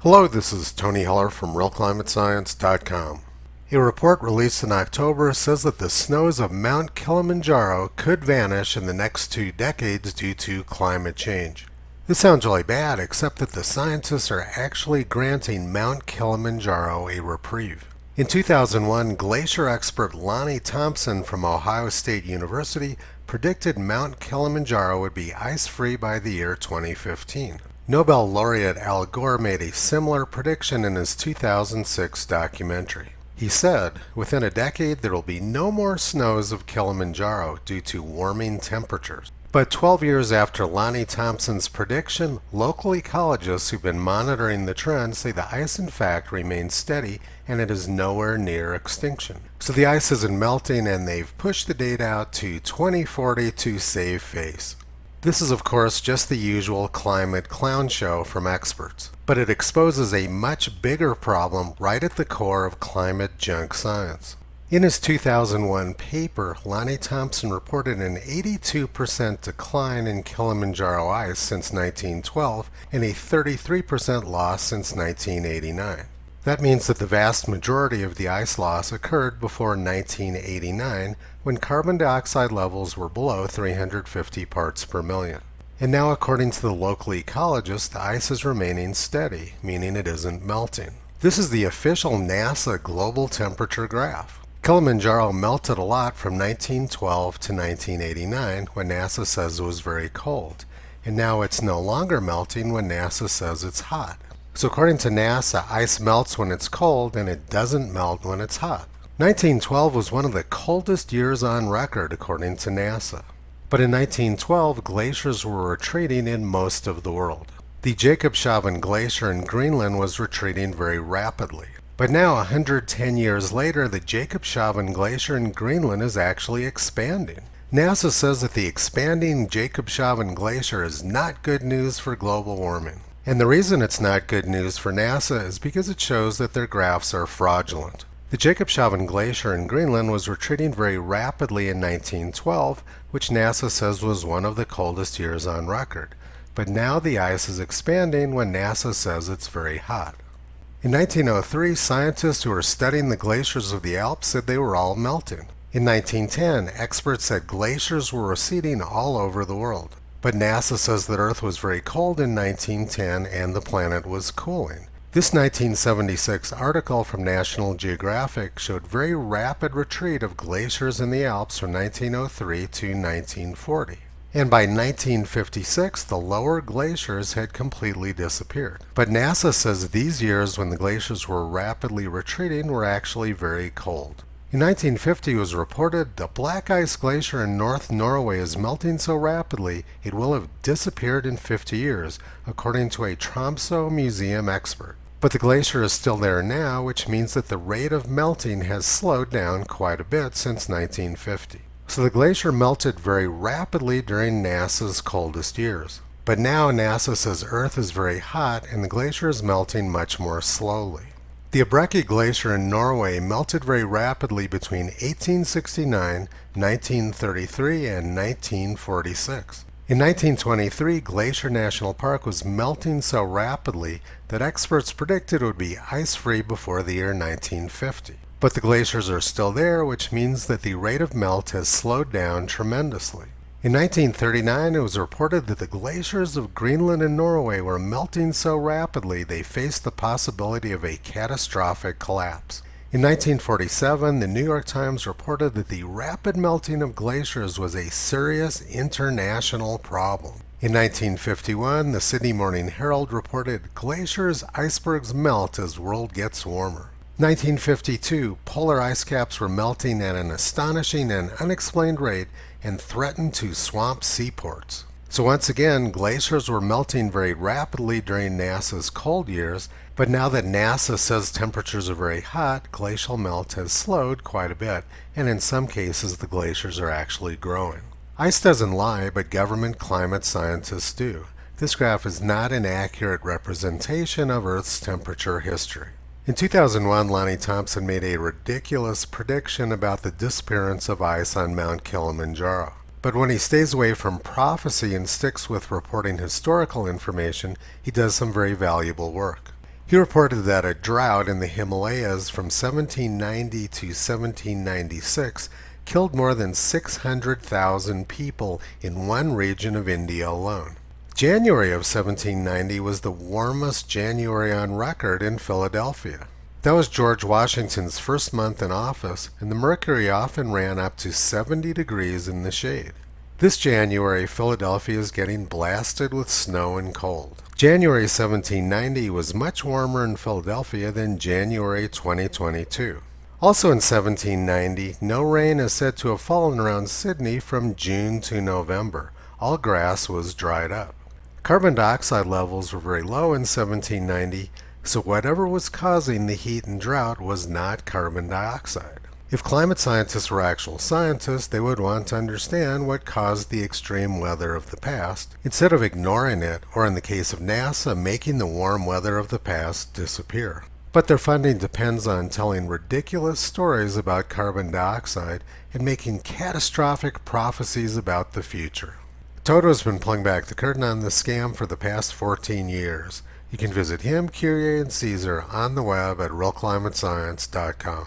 Hello, this is Tony Heller from RealClimateScience.com. A report released in October says that the snows of Mount Kilimanjaro could vanish in the next 2 decades due to climate change. This sounds really bad, except that the scientists are actually granting Mount Kilimanjaro a reprieve. In 2001, glacier expert Lonnie Thompson from Ohio State University predicted Mount Kilimanjaro would be ice-free by the year 2015. Nobel laureate Al Gore made a similar prediction in his 2006 documentary. He said, "Within a decade there will be no more snows of Kilimanjaro due to warming temperatures." But 12 years after Lonnie Thompson's prediction, local ecologists who've been monitoring the trend say the ice in fact remains steady and it is nowhere near extinction. So the ice isn't melting, and they've pushed the date out to 2040 to save face. This is of course just the usual climate clown show from experts, but it exposes a much bigger problem right at the core of climate junk science. In his 2001 paper, Lonnie Thompson reported an 82% decline in Kilimanjaro ice since 1912 and a 33% loss since 1989. That means that the vast majority of the ice loss occurred before 1989, when carbon dioxide levels were below 350 parts per million. And now, according to the local ecologists, the ice is remaining steady, meaning it isn't melting. This is the official NASA global temperature graph. Kilimanjaro melted a lot from 1912 to 1989, when NASA says it was very cold, and now it's no longer melting when NASA says it's hot. So according to NASA, ice melts when it's cold and it doesn't melt when it's hot. 1912 was one of the coldest years on record according to NASA. But in 1912, glaciers were retreating in most of the world. The Jakobshavn Glacier in Greenland was retreating very rapidly. But now, 110 years later, the Jakobshavn Glacier in Greenland is actually expanding. NASA says that the expanding Jakobshavn Glacier is not good news for global warming. And the reason it's not good news for NASA is because it shows that their graphs are fraudulent. The Jakobshavn Glacier in Greenland was retreating very rapidly in 1912, which NASA says was one of the coldest years on record. But now the ice is expanding when NASA says it's very hot. In 1903, scientists who were studying the glaciers of the Alps said they were all melting. In 1910, experts said glaciers were receding all over the world. But NASA says that Earth was very cold in 1910 and the planet was cooling. This 1976 article from National Geographic showed very rapid retreat of glaciers in the Alps from 1903 to 1940. And by 1956, the lower glaciers had completely disappeared. But NASA says these years when the glaciers were rapidly retreating were actually very cold. In 1950, it was reported the Black Ice Glacier in North Norway is melting so rapidly it will have disappeared in 50 years, according to a Tromsø museum expert. But the glacier is still there now, which means that the rate of melting has slowed down quite a bit since 1950. So the glacier melted very rapidly during NASA's coldest years. But now NASA says Earth is very hot and the glacier is melting much more slowly. The Abreki Glacier in Norway melted very rapidly between 1869, 1933, and 1946. In 1923, Glacier National Park was melting so rapidly that experts predicted it would be ice-free before the year 1950. But the glaciers are still there, which means that the rate of melt has slowed down tremendously. In 1939, it was reported that the glaciers of Greenland and Norway were melting so rapidly they faced the possibility of a catastrophic collapse. In 1947, the New York Times reported that the rapid melting of glaciers was a serious international problem. In 1951, the Sydney Morning Herald reported, "Glaciers, icebergs melt as world gets warmer." 1952, polar ice caps were melting at an astonishing and unexplained rate and threatened to swamp seaports. So once again, glaciers were melting very rapidly during NASA's cold years, but now that NASA says temperatures are very hot, glacial melt has slowed quite a bit, and in some cases the glaciers are actually growing. Ice doesn't lie, but government climate scientists do. This graph is not an accurate representation of Earth's temperature history. In 2001, Lonnie Thompson made a ridiculous prediction about the disappearance of ice on Mount Kilimanjaro. But when he stays away from prophecy and sticks with reporting historical information, he does some very valuable work. He reported that a drought in the Himalayas from 1790 to 1796 killed more than 600,000 people in one region of India alone. January of 1790 was the warmest January on record in Philadelphia. That was George Washington's first month in office, and the mercury often ran up to 70 degrees in the shade. This January, Philadelphia is getting blasted with snow and cold. January 1790 was much warmer in Philadelphia than January 2022. Also in 1790, no rain is said to have fallen around Sydney from June to November. All grass was dried up. Carbon dioxide levels were very low in 1790, so whatever was causing the heat and drought was not carbon dioxide. If climate scientists were actual scientists, they would want to understand what caused the extreme weather of the past, instead of ignoring it, or in the case of NASA, making the warm weather of the past disappear. But their funding depends on telling ridiculous stories about carbon dioxide and making catastrophic prophecies about the future. Toto has been pulling back the curtain on this scam for the past 14 years. You can visit him, Curie, and Caesar on the web at realclimatescience.com.